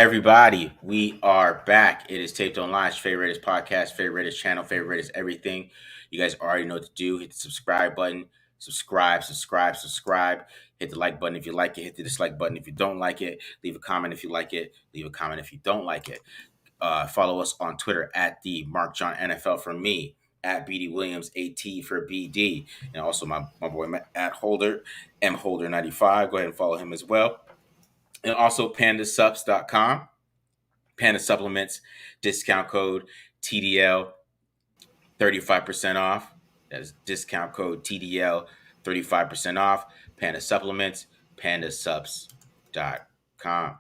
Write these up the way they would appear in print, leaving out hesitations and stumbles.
everybody? We are back. It is Taped Online's favorite Raiders podcast, favorite Raiders channel, favorite Raiders everything. You guys already know what to do. Hit the subscribe button. Subscribe. Hit the like button if you like it. Hit the dislike button if you don't like it. Leave a comment if you like it. Leave a comment if you don't like it. Follow us on Twitter at the Mark John NFL for me, at BD Williams AT for BD, and also my boy at Holder Holder95. Go ahead and follow him as well. And also pandasups.com. Panda Supplements, discount code TDL, 35% off. That is discount code TDL, 35% off. Panda Supplements, pandasups.com.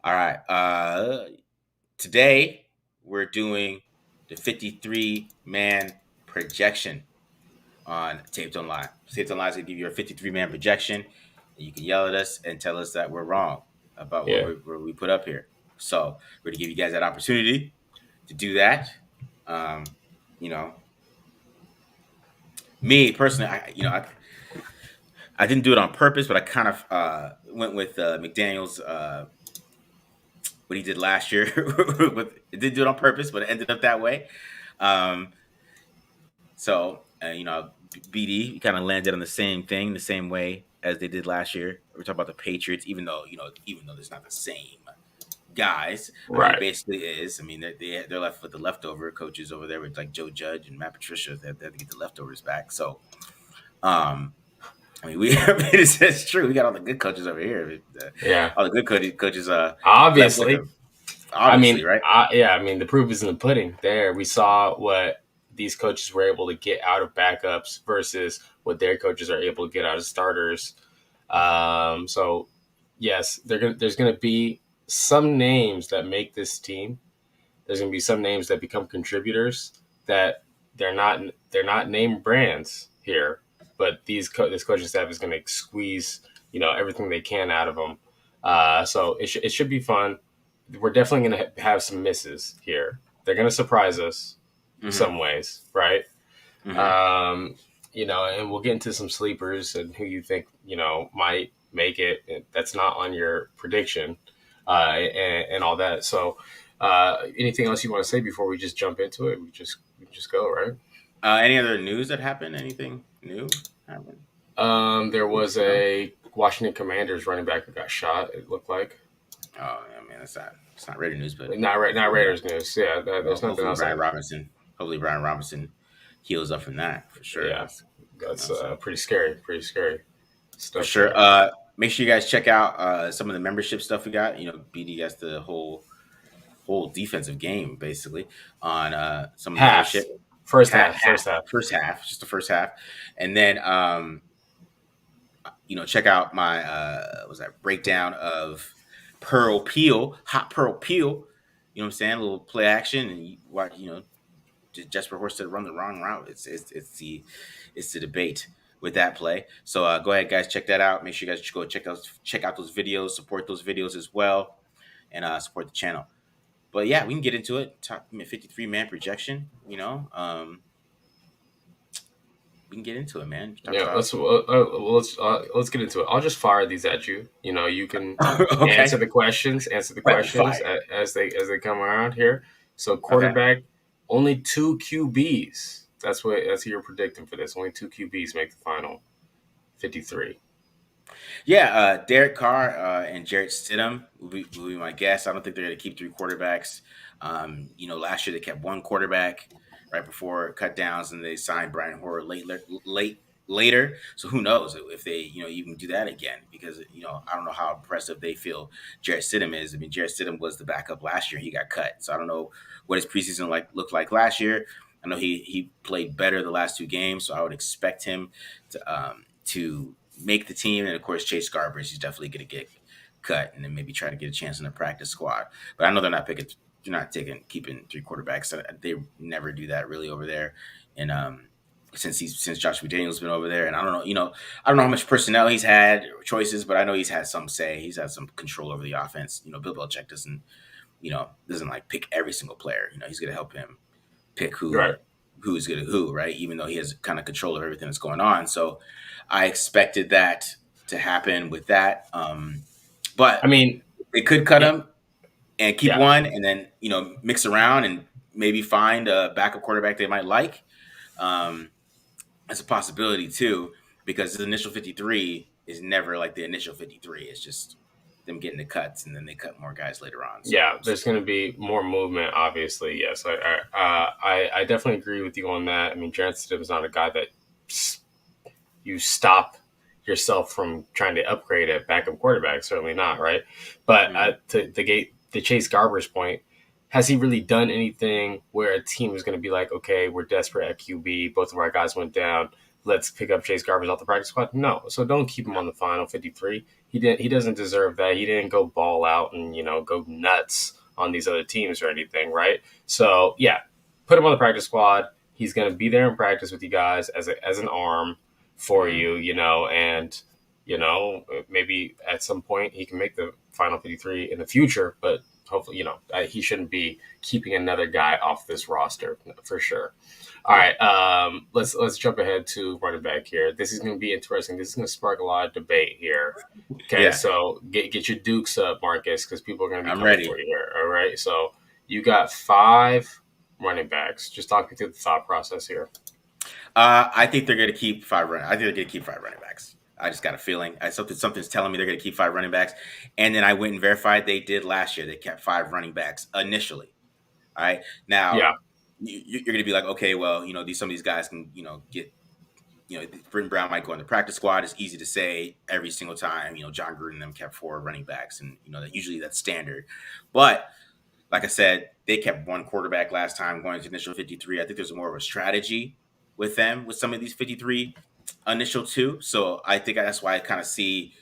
All right. Today, we're doing the 53-man projection on Taped Online. Taped Online is going to give you a 53-man projection. And you can yell at us and tell us that we're wrong about what we put up here. So we're going to give you guys that opportunity to do that. Me personally, I didn't do it on purpose, but I kind of went with McDaniel's what he did last year. It didn't do it on purpose, but it ended up that way. BD kind of landed on the same thing, the same way as they did last year. We're talking about the Patriots, even though there's not the same guys, right? It basically is. I mean, they're left with the leftover coaches over there with like Joe Judge and Matt Patricia. They have to get the leftovers back. So, it's true. We got all the good coaches over here. All the good coaches. Obviously, right? I mean, the proof is in the pudding. There, we saw what these coaches were able to get out of backups versus what their coaches are able to get out of starters. So, yes, there's going to be some names that make this team. There's going to be some names that become contributors that they're not name brands here, but this coaching staff is going to squeeze everything they can out of them. So it should be fun. We're definitely going to have some misses here. They're going to surprise us in some ways, right? Mm-hmm. And we'll get into some sleepers and who you think might make it. That's not on your prediction. And all that. So, anything else you want to say before we just jump into it? We just go, right? Any other news that happened? Anything new happened? There was a Washington Commanders running back who got shot. It looked like. Oh yeah, man, it's not Raider news, but not Raiders news. Yeah, there's nothing else. Hopefully, Brian Robinson heals up from that for sure. Yeah, that's pretty scary. Pretty scary stuff. For sure. Make sure you guys check out some of the membership stuff we got. BD has the whole defensive game basically on some of the membership. First half, just the first half, and then check out my breakdown of hot Pearl Peel. You know what I'm saying? A little play action, and you watch. Jesper Horsted run the wrong route. It's the debate with that play. So go ahead, guys, check that out. Make sure you guys go check out those videos, support those videos as well, and support the channel. But yeah, we can get into it. Talk 53-man projection. We can get into it, man. Let's get into it. I'll just fire these at you. You can answer the questions as they come around here. So quarterback, only 2 QBs. That's who you're predicting for this. Only 2 QBs make the final 53. Yeah, Derek Carr and Jarrett Stidham will be my guess. I don't think they're going to keep 3 quarterbacks. Last year they kept 1 quarterback right before cut downs, and they signed Brian Hoyer later. So who knows if they even do that again? Because I don't know how impressive they feel Jarrett Stidham is. I mean, Jarrett Stidham was the backup last year. He got cut, so I don't know what his preseason looked like last year. I know he played better the last 2 games, so I would expect him to make the team. And of course, Chase Garbers, he's definitely going to get cut, and then maybe try to get a chance in the practice squad. But I know they're not keeping 3 quarterbacks. They never do that really over there. And since Josh McDaniel's been over there, and I don't know how much personnel he's had or choices, but I know he's had some say. He's had some control over the offense. Bill Belichick doesn't like pick every single player. He's going to help him pick who's good at who, right? Even though he has kind of control of everything that's going on. So I expected that to happen with that. But I mean, they could cut him. and keep Yeah, one, and then mix around and maybe find a backup quarterback they might like. Um, that's a possibility too, because the initial 53 is never like the initial 53. It's just them getting the cuts, and then they cut more guys later on. So yeah. There's going to be more movement, obviously. Yes, I definitely agree with you on that. I mean, Jarrett Stidham is not a guy that you stop yourself from trying to upgrade a backup quarterback. Certainly not, right? But mhm. to Chase Garber's point, has he really done anything where a team is going to be like, okay, we're desperate at QB, both of our guys went down, let's pick up Chase Garbers off the practice squad? No, so don't keep him No. on the final 53. He didn't. He doesn't deserve that. He didn't go ball out and go nuts on these other teams or anything, right? So yeah, put him on the practice squad. He's going to be there in practice with you guys as an arm for Mhm. you, and maybe at some point he can make the final 53 in the future, but hopefully, he shouldn't be keeping another guy off this roster for sure. All Yeah. right, let's jump ahead to running back here. This is going to be interesting. This is going to spark a lot of debate here. Okay, Yeah. so get your dukes up, Marcus, because people are going to be I'm coming for ready. you here. All right, so you got five running backs. Just talk me through the thought process here. I think they're going to keep five running. I think they're going to keep five running backs. I just got a feeling. Something's telling me they're going to keep five running backs. And then I went and verified they did last year. They kept five running backs initially. All right. Now Yeah, you're going to be like, okay, well, some of these guys can, get, Britton Brown might go on the practice squad. It's easy to say every single time. John Gruden and them kept four running backs, and that usually that's standard. But like I said, they kept one quarterback last time going to initial 53. I think there's more of a strategy with them with some of these 53 initial two. So I think that's why I kind of see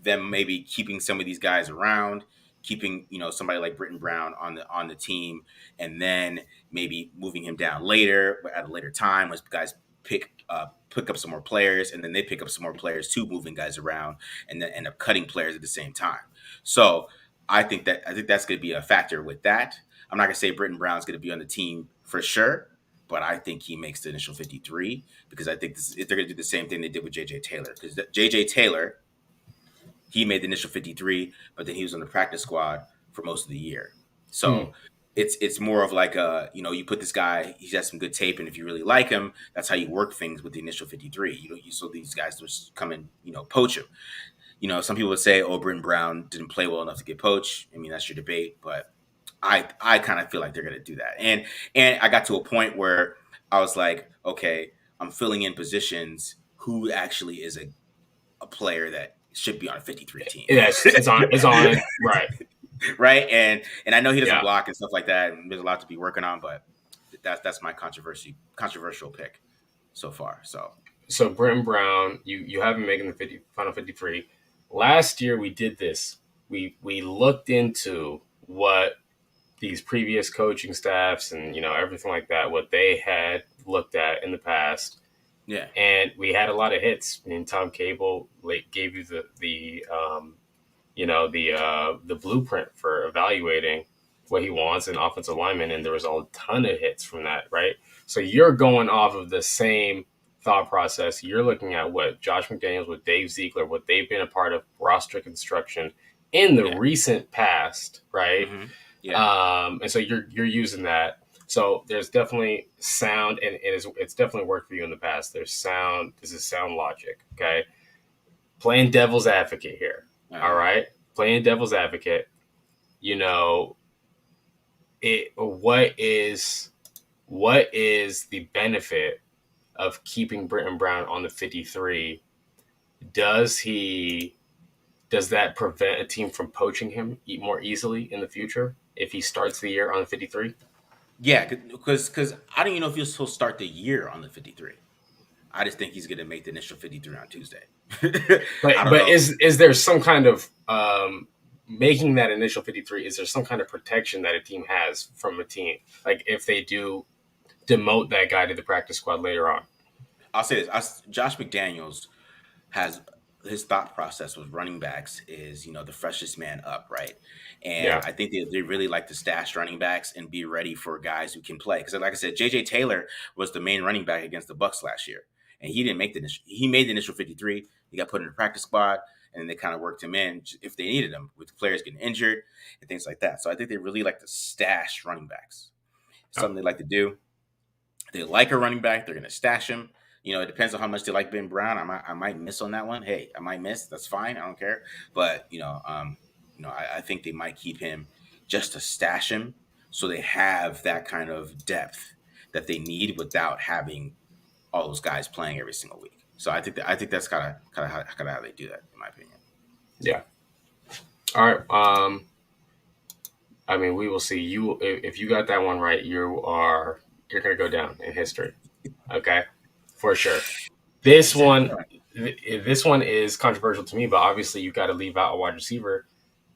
them maybe keeping some of these guys around, keeping somebody like Britton Brown on the team, and then maybe moving him down later at a later time as guys pick up some more players, and then they pick up some more players too, moving guys around, and then end up cutting players at the same time. So I think that's going to be a factor with that. I'm not going to say Britton Brown's going to be on the team for sure, but I think he makes the initial 53 because I think they're going to do the same thing they did with JJ Taylor, because JJ Taylor, he made the initial 53, but then he was on the practice squad for most of the year. hmm. So it's more of like you put this guy, he has some good tape, and if you really like him, that's how you work things with the initial 53. So these guys just come and poach him. Some people would say, "Oh, Britton Brown didn't play well enough to get poached." I mean, that's your debate, but I kind of feel like they're going to do that. And I got to a point where I was like, okay, I'm filling in positions. Who actually is a player that should be on a 53 team? Yes, it's on right. Right? And I know he doesn't Yeah. block and stuff like that, and there's a lot to be working on, but that's my controversial pick so far. So So Britton Brown, you have him making the final 53. Last year we did this. We looked into what these previous coaching staffs and everything like that, what they had looked at in the past, yeah, and we had a lot of hits. I mean, Tom Cable gave you the blueprint for evaluating what he wants in offensive lineman, and there was a ton of hits from that, right? So you're going off of the same thought process. You're looking at what Josh McDaniels, with Dave Ziegler, what they've been a part of roster construction in the yeah, recent past, right? hmm yeah, And so you're using that. So there's definitely sound, and it's definitely worked for you in the past. There's sound. This is sound logic. Okay, playing devil's advocate here. All uh-huh. right, playing devil's advocate. You know, what is the benefit of keeping Britton Brown on the 53? Does he does that prevent a team from poaching him more easily in the future if he starts the year on the 53? Yeah, because I don't even know if he'll start the year on the 53. I just think he's going to make the initial 53 on Tuesday. But I don't but know. is there some kind of making that initial 53? Is there some kind of protection that a team has from a team, like if they do demote that guy to the practice squad later on? I'll say this: Josh McDaniels has his thought process with running backs is the freshest man up, right? And Yeah, I think they really like to stash running backs and be ready for guys who can play. Because like I said, JJ Taylor was the main running back against the Bucks last year, and he didn't make the initial. He made the initial 53. He got put in the practice squad, and they kind of worked him in if they needed him with players getting injured and things like that. So I think they really like to stash running backs. It's Oh, something they like to do. They like a running back, they're going to stash him. It depends on how much they like Ben Brown. I might miss on that one. Hey, I might miss. That's fine. I don't care. But I think they might keep him just to stash him, so they have that kind of depth that they need without having all those guys playing every single week. So I think that's kind of how they do that, in my opinion. yeah. All right. I mean, we will see. You, if you got that one right, you're gonna go down in history. Okay, for sure. This Is it? one, this one is controversial to me, but obviously you got to leave out a wide receiver.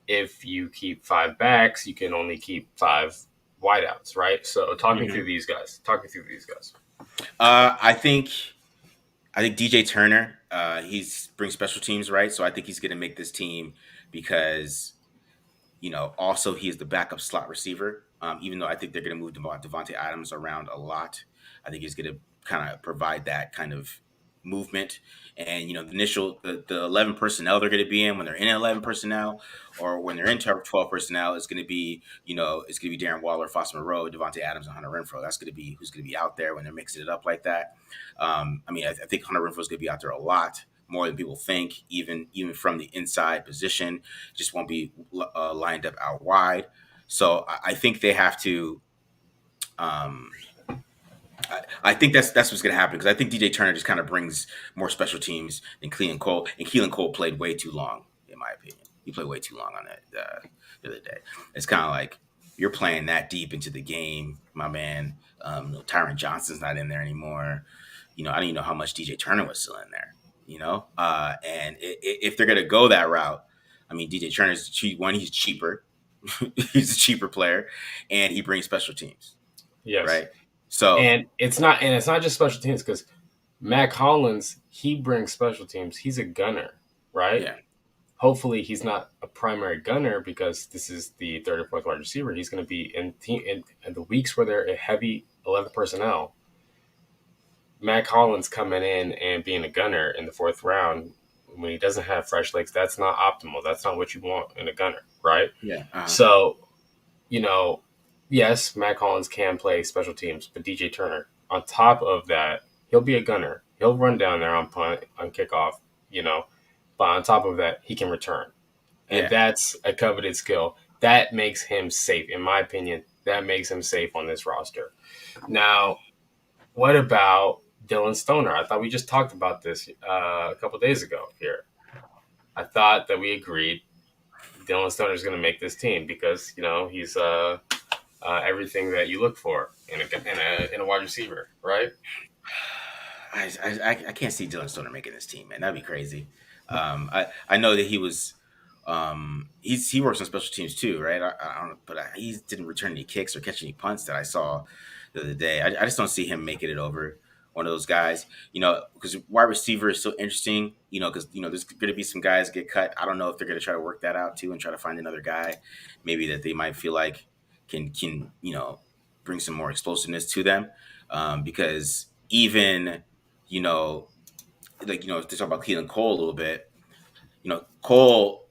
If you keep five backs, you can only keep five wideouts, right? So talk me through Hmm. these guys. Talk me through these guys. I think DJ Turner, he's brings special teams, right? So I think he's going to make this team because also he is the backup slot receiver. Even though I think they're going to move Devontae Adams around a lot, I think he's going to kind of provide that kind of movement. And the 11 personnel they're going to be in when they're in 11 personnel, or when they're in 12 personnel, it's going to be Darren Waller, Foster Moreau, Devontae Adams, and Hunter Renfro. That's going to be who's going to be out there when they're mixing it up like that. I think Hunter Renfro is going to be out there a lot more than people think, even from the inside position, just won't be lined up out wide. So I think they have to. Um, I think that's what's going to happen, because I think DJ Turner just kind of brings more special teams than Keelan Cole, and Keelan Cole played way too long, in my opinion. He played way too long on that the other day. It's kind of like you're playing that deep into the game, my man. Tyron Johnson's not in there anymore. I don't even know how much DJ Turner was still in there. And if they're going to go that route, I mean, DJ Turner's cheap. One, he's cheaper. He's a cheaper player, and he brings special teams, Yes, right? So and it's not just special teams because Mac Hollins he brings special teams. He's a gunner, right? yeah, Hopefully, he's not a primary gunner because this is the third or fourth wide receiver. He's going to be in the weeks where they're a heavy 11 personnel. Mac Hollins coming in and being a gunner in the fourth round when he doesn't have fresh legs, that's not optimal. That's not what you want in a gunner, right? yeah, So, you know, yes, Mac Hollins can play special teams, but DJ Turner, on top of that, he'll be a gunner. He'll run down there on punt, on kickoff, you know, but on top of that, he can return. And yeah. that's a coveted skill. That makes him safe, in my opinion. That makes him safe on this roster. Now, what about Dylan Stoner? I thought we just talked about this a couple days ago here. I thought that we agreed Dylan Stoner is going to make this team because he's everything that you look for in a wide receiver, right? I can't see Dylan Stoner making this team, man. That'd be crazy. I know that he works on special teams too, right? I don't know, but he didn't return any kicks or catch any punts that I saw the other day. I just don't see him making it over one of those guys. Because wide receiver is so interesting. Because there's going to be some guys get cut. I don't know if they're going to try to work that out too and try to find another guy, maybe that they might feel like can bring some more explosiveness to them. Because even you know, if they talk about Keelan Cole a little bit, Cole,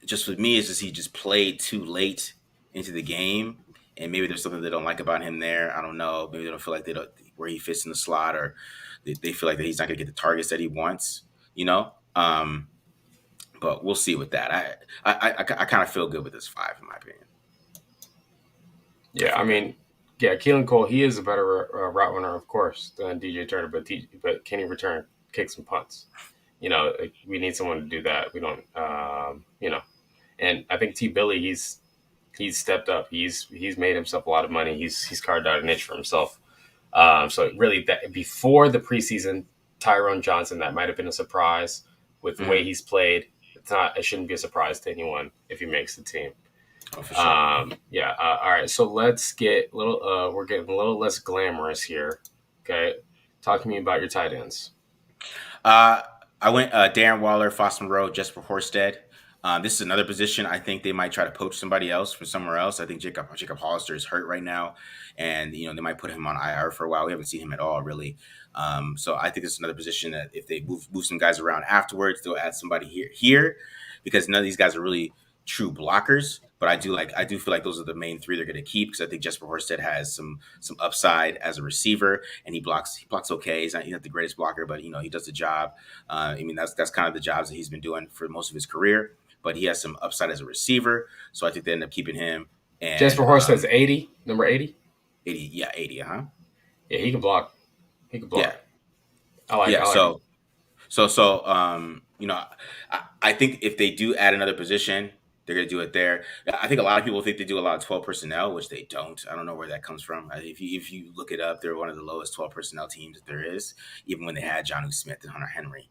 just with me, is just he just played too late into the game, and maybe there's something they don't like about him there. I don't know. Maybe they don't feel like they don't where he fits in the slot, or they feel like that he's not going to get the targets that he wants. You know, but we'll see with that. I kind of feel good with this five, in my opinion. I Yeah, I feel good. mean, yeah, Keelan Cole, he is a better route runner, of course, than DJ Turner, but can he return kicks and punts? We need someone to do that. We don't, and I think T Billy, he's stepped up. He's made himself a lot of money. He's carved out a niche for himself. So really, that before the preseason, Tyrone Johnson, that might have been a surprise with the way Hmm. he's played. It's not. It shouldn't be a surprise to anyone if he makes the team. Oh, for sure. Yeah. All right. So let's get a little. We're getting a little less glamorous here. Okay. Talk to me about your tight ends. Uh, I went Darren Waller, Foster Road, Jesper Horsted. This is another position I think they might try to poach somebody else from somewhere else. I think Jacob Hollister is hurt right now, and they might put him on IR for a while. We haven't seen him at all really. So I think this is another position that if they move some guys around afterwards, they'll add somebody here because none of these guys are really true blockers. But I do feel like those are the main three they're going to keep because I think Jesper Horsted has some upside as a receiver and he blocks okay. He's not the greatest blocker, but he does the job. I mean that's kind of the jobs that he's been doing for most of his career, but he has some upside as a receiver. So I think they end up keeping him. And Jasper Horse says 80, number 80. 80, yeah, 80, huh? Yeah, he can block. He can Yeah, block. I yeah. like him. I think if they do add another position, they're going to do it there. I think a lot of people think they do a lot of 12 personnel, which they don't. I don't know where that comes from. If you look it up, they're one of the lowest 12 personnel teams that there is, even when they had Johnu Smith and Hunter Henry.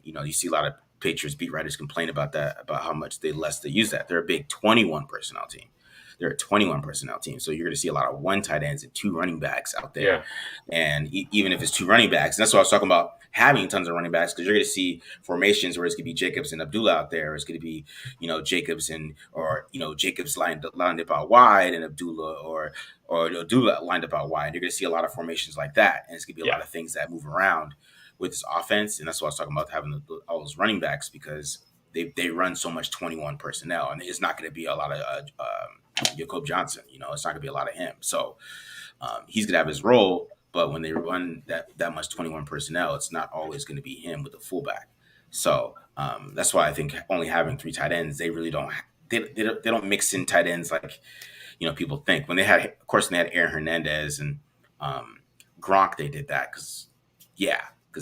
You see a lot of Patriots beat writers complain about that, about how much they use that. They're a big 21 personnel team. They're a 21 personnel team. So you're going to see a lot of one tight ends and two running backs out there. Yeah. And even if it's two running backs, and that's what I was talking about, having tons of running backs, because you're going to see formations where it's going to be Jacobs and Abdullah out there. Or it's going to be, Jacobs Jacobs lined up out wide and Abdullah or Abdullah lined up out wide. You're going to see a lot of formations like that. And it's going to be a Yeah. lot of things that move around with this offense. And that's what I was talking about, having all those running backs, because they run so much 21 personnel, and it's not going to be a lot of Jacob Johnson. It's not going to be a lot of him. So he's going to have his role, but when they run that much 21 personnel, it's not always going to be him with the fullback. So that's why I think only having three tight ends, they really don't they don't mix in tight ends like people think. When they had Aaron Hernandez and Gronk, they did that because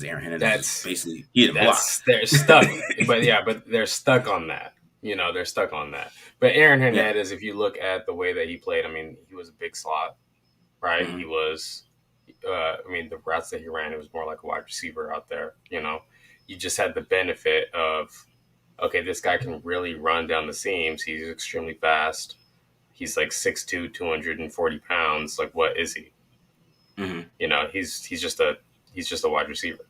Aaron Hernandez was That's basically, he didn't block. they're stuck. but they're stuck on that. They're stuck on that. But Aaron Yeah. Hernandez, if you look at the way that he played, I mean, he was a big slot, right? He Hmm. was. The routes that he ran, it was more like a wide receiver out there. You just had the benefit of, okay, this guy can really run down the seams. He's extremely fast. He's like 6'2", 240 pounds. Like, what is he? Hmm. He's just a wide receiver.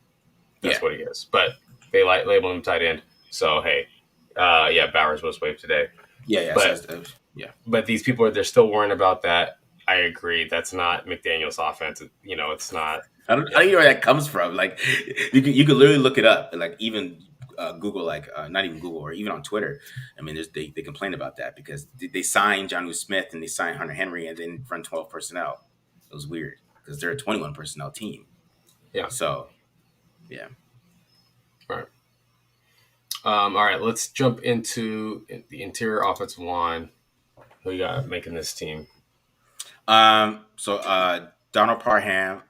Yeah. That's what he is. But they label him tight end. So hey, Bowers was waived today. Yeah. Yeah. But Yeah. but these people they're still worrying about that. I agree. That's not McDaniel's offense. It's not. I don't even know where that comes from. Like, you could literally look it up, like even Google, like not even Google, or even on Twitter. I mean, they complain about that because they signed Johnu Smith and they signed Hunter Henry and then run 12 personnel. It was weird because they're a 21 personnel team. Yeah. So yeah. All right. All right. Let's jump into the interior offensive line. Who you got making this team? Donald Parham,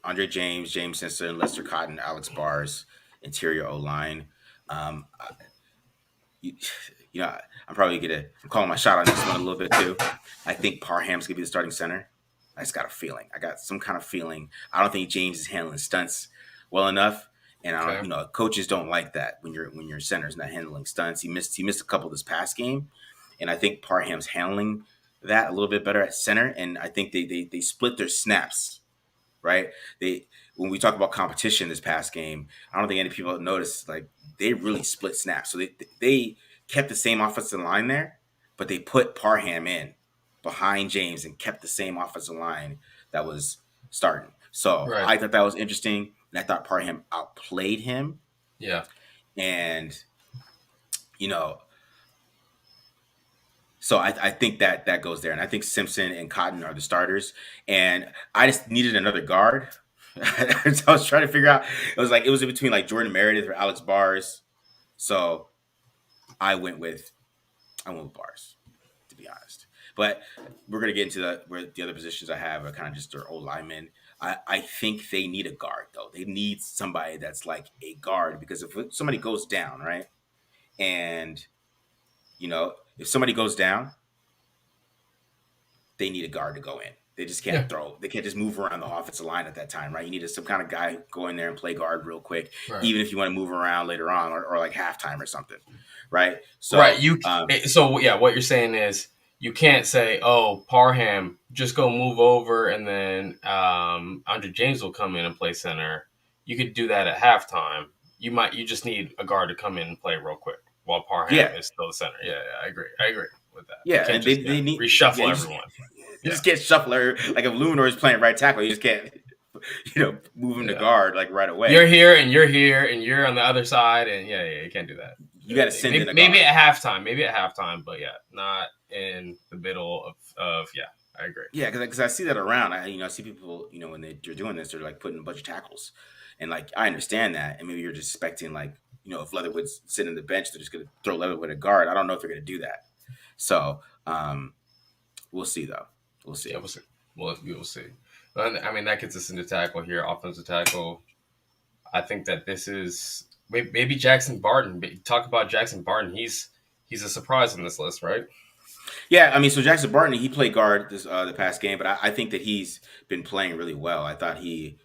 Andre James, James Simpson, Lester Cotton, Alex Bars, interior O line. Um, you, I'm probably I'm calling my shot on this one a little bit too. I think Parham's gonna be the starting center. I just got a feeling. I got some kind of feeling. I don't think James is handling stunts well enough, and I don't. Okay. Coaches don't like that when your center's not handling stunts. He missed a couple this past game, and I think Parham's handling that a little bit better at center. And I think they split their snaps, right? They When we talk about competition this past game, I don't think any people noticed, like, they really split snaps. So they kept the same offensive line there, but they put Parham in behind James and kept the same offensive line that was starting. So Right. I thought that was interesting, and I thought Parham outplayed him, Yeah. and you know. So I think that goes there, and I think Simpson and Cotton are the starters, and I just needed another guard. So I was trying to figure out. It was in between like Jordan Meredith or Alex Bars. So I went with Bars, to be honest. But we're gonna get into where the other positions I have are kind of just their old linemen. I think they need a guard though. They need somebody that's like a guard, because if somebody goes down, right, and if somebody goes down, they need a guard to go in. They just can't Yeah. throw. They can't just move around the offensive line at that time, right? You need some kind of guy go in there and play guard real quick, Right. even if you want to move around later on, or like halftime or something, right? So, Right. So yeah, what you're saying is you can't say, "Oh, Parham, just go move over," and then Andre James will come in and play center. You could do that at halftime. You just need a guard to come in and play real quick. while Parham Yeah, is still the center. Yeah, yeah, I agree. I agree with that. You yeah, can't and just they need yeah. reshuffle everyone. You Yeah, just can't shuffle her like if Luminor is playing right tackle. You just can't move him to yeah. guard like right away. You're here and you're here and you're on the other side, and yeah, yeah, you can't do that. You got to send in Maybe, a guard. maybe at halftime, but yeah, not in the middle of yeah. I agree. Yeah, because I see that around. I see people when they're doing this, they're like putting a bunch of tackles, and like I understand that, and maybe you're just expecting like if Leatherwood's sitting on the bench, they're just gonna throw Leatherwood a guard. I don't know if they're gonna do that. So we'll see though. We'll Yeah, see. we'll see. We will see. I mean, that gets us into tackle here, offensive tackle. I think that this is maybe Jackson Barton. Talk about Jackson Barton. He's a surprise on this list, right? Yeah, I mean, so Jackson Barton, he played guard this the past game, but I think that he's been playing really well. I thought he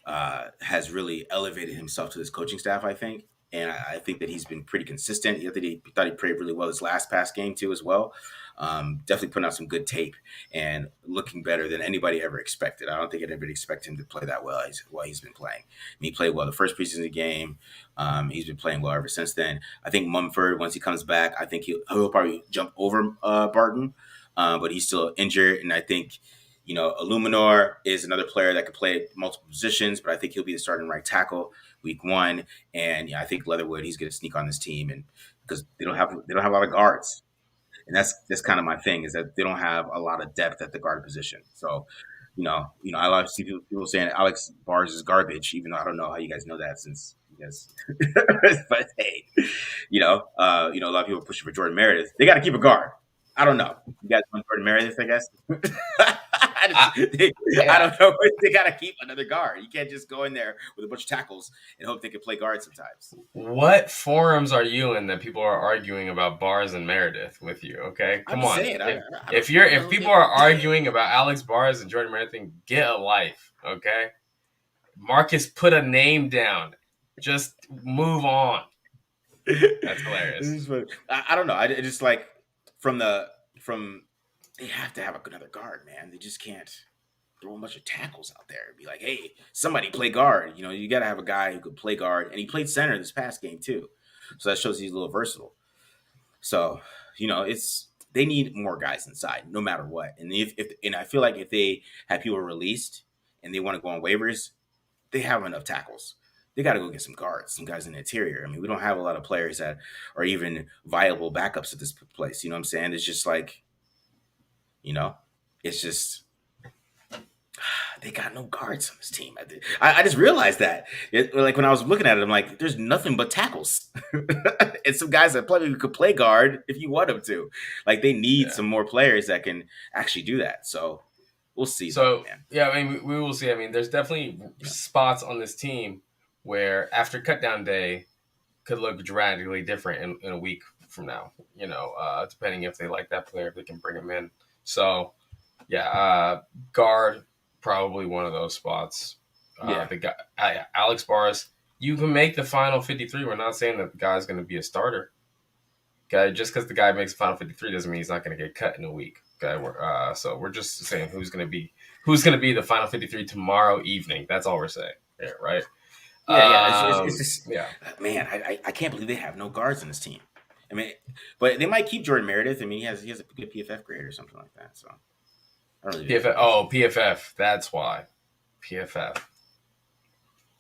has really elevated himself to this coaching staff, I think. And I think that he's been pretty consistent. He thought he played really well his last past game, too, as well. Definitely putting out some good tape and looking better than anybody ever expected. I don't think anybody expected him to play that well while he's been playing. I mean, he played well the first preseason game. He's been playing well ever since then. I think Mumford, once he comes back, I think he'll probably jump over Barton, but he's still injured. And I think Illuminor is another player that could play multiple positions, but I think he'll be the starting right tackle week one. And I think Leatherwood, he's going to sneak on this team, and because they don't have a lot of guards, and that's kind of my thing is that they don't have a lot of depth at the guard position. So, I love to see people saying Alex Bars is garbage, even though I don't know how you guys know that since you guys. But hey, a lot of people pushing for Jordan Meredith. They got to keep a guard. I don't know. You guys want Jordan Meredith, I guess. I, I yeah. don't know. They got to keep another guard. You can't just go in there with a bunch of tackles and hope they can play guard sometimes. What forums are you in that people are arguing about Bars and Meredith with you? Okay, I'm come just on. saying. I don't. I If don't people get. are arguing about Alex Bars and Jordan Meredith, then get a life. Okay, Marcus, put a name down. Just move on. That's This hilarious. is what I don't know. I just like from the from. They have to have another guard, man. They just can't throw a bunch of tackles out there and be like, "Hey, somebody play guard." You got to have a guy who could play guard, and he played center this past game too, so that shows he's a little versatile. So, it's they need more guys inside, no matter what. And if and I feel like if they have people released and they want to go on waivers, they have enough tackles. They got to go get some guards, some guys in the interior. I mean, we don't have a lot of players that are even viable backups at this place. You know what I'm saying? It's just like, you know, it's just they got no guards on this team. I just realized that. Like when I was looking at it, I'm like, there's nothing but tackles, and some guys that probably could play guard if you want them to. Like they need Yeah. some more players that can actually do that. So we'll see, though, So man. yeah, I mean, we will see. I mean, there's definitely You know, spots on this team where after cutdown day could look dramatically different in a week from now. Depending if they like that player, if they can bring him in. So yeah, guard probably one of those spots. yeah, The guy Alex Barnes, you can make the final 53. We're not saying that the guy's going to be a starter. Okay, just because the guy makes the final 53 doesn't mean he's not going to get cut in a week. Okay, so we're just saying who's going to be the final 53 tomorrow evening. That's all we're saying here, right? yeah. It's just Yeah. man, I can't believe they have no guards in this team. I mean, but they might keep Jordan Meredith. I mean, he has a good PFF grade or something like that. So I don't really PFF. know. Oh, PFF. That's why. PFF.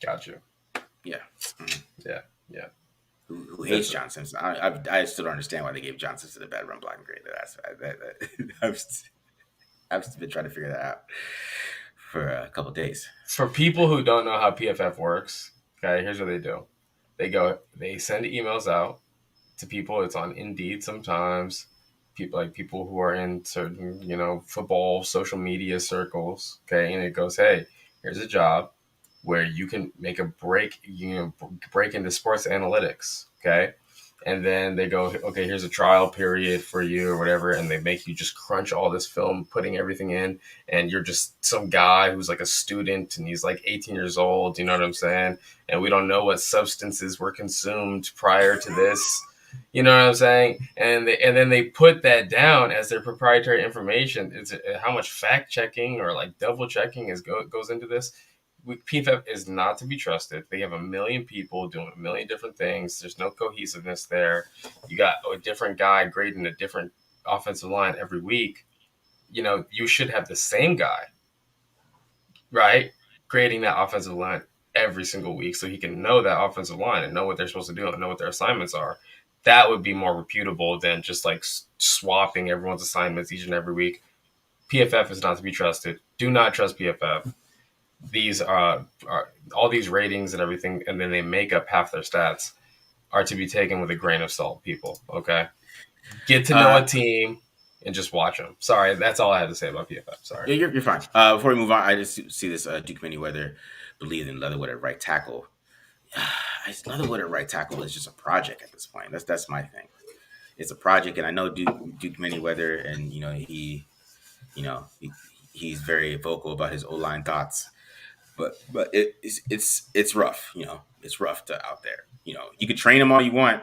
Got you. Yeah. Mhm. Yeah. Yeah. Who hates That's John Simpson? I still don't understand why they gave John Simpson a bad run blocking grade. I've been trying to figure that out for a couple of days. for people who don't know how PFF works. Okay, here's what they do. They send emails out to people. It's on Indeed sometimes. People who are in certain, football social media circles. Okay, and it goes, hey, here's a job where you can make a break into sports analytics. Okay, and then they go, okay, here's a trial period for you or whatever, and they make you just crunch all this film, putting everything in, and you're just some guy who's like a student and he's like 18 years old. You know what I'm saying? And we don't know what substances were consumed prior to this. You know what I'm saying? And then they put that down as their proprietary information. It's how much fact checking or like double checking goes into this. PFF is not to be trusted. They have a million people doing a million different things. There's no cohesiveness there. You got a different guy grading a different offensive line every week. You should have the same guy, right, grading that offensive line every single week so he can know that offensive line and know what they're supposed to do and know what their assignments are. That would be more reputable than just like swapping everyone's assignments each and every week. PFF is not to be trusted. Do not trust PFF. These are all these ratings and everything, and then they make up half their stats are to be taken with a grain of salt. People, okay, get to know a Uh, team and just watch them. Sorry, that's all I had to say about PFF. Sorry. yeah, you're fine. Before we move on, I just see this Duke Manyweather believed in Leatherwood at right tackle. Leatherwood at right tackle is just a project at this point. That's my thing. It's a project, and I know Duke Manyweather, and you know he, he's very vocal about his O line thoughts. But it's rough. It's rough out there. You can train him all you want.